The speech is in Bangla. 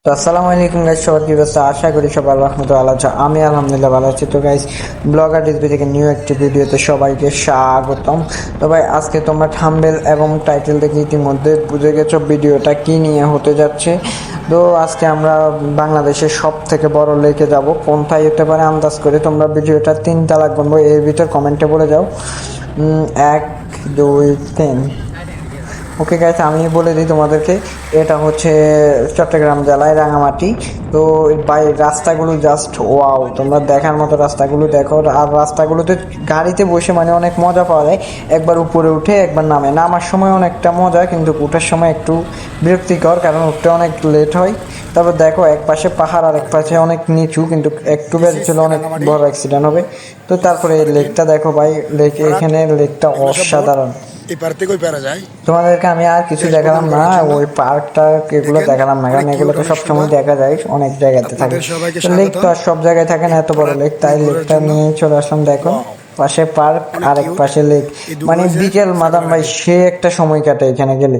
তো আসসালামু আলাইকুম গাইস, সবার কি অবস্থা? আশা করি সবার রহমতে ভালো আছে। আমি আলহামদুলিল্লাহ ভালো আছি। তো গাইস, ব্লগার ডিসবি থেকে নিউ একটি ভিডিওতে সবাইকে স্বাগতম। তো ভাই, আজকে তোমরা থাম্বনেল এবং টাইটেল দেখে ইতিমধ্যে বুঝে গেছো ভিডিওটা কি নিয়ে হতে যাচ্ছে। তো আজকে আমরা বাংলাদেশের সব থেকে বড় লেকে যাব, কোনটাই হতে পারে আন্দাজ করে তোমরা ভিডিওটা 3 তালাক বলবো, এর ভিতর কমেন্টে বলে যাও 1 2 3। ওকে গাইস, আমি বলে দিই তোমাদেরকে, এটা হচ্ছে চট্টগ্রাম জেলায় রাঙামাটি। তো বাই রাস্তাগুলো জাস্ট ওয়াও, তোমরা দেখার মতো রাস্তাগুলো দেখো। আর রাস্তাগুলোতে গাড়িতে বসে মানে অনেক মজা পাওয়া যায়। একবার উপরে উঠে একবার নামার সময় অনেকটা মজা, কিন্তু ওঠার সময় একটু বিরক্তিকর, কারণ উঠতে অনেক লেট হয়। তারপর দেখো, এক পাশে পাহাড় আর এক পাশে অনেক নিচু, কিন্তু একটু বেশ ছিল অনেক বড় অ্যাক্সিডেন্ট হবে। তো তারপরে লেকটা দেখো ভাই, এখানে লেকটা অসাধারণ। এই পার থেকে ওই পারা যায়। তোমাদেরকে আমি আর কিছু দেখালাম না, ওই পার্কটা এগুলো দেখালাম না, কারণ এগুলো তো সবসময় দেখা যায়, অনেক জায়গাতে থাকে। আপনাদের সবাইকে তো লেক তো স্বাগতম। আর সব জায়গায় থাকে না, এত বড় লেক, তাই লেকটা নিয়ে চলে আসলাম। দেখো, পাশে পার্ক, অনেক আরেক কিউট পাশে লেক, এই দুটো মানে হয়েছে বিকেল মাদান ভাই, ছোটবেলায়। সে একটা সময় কাটে এখানে গেলে।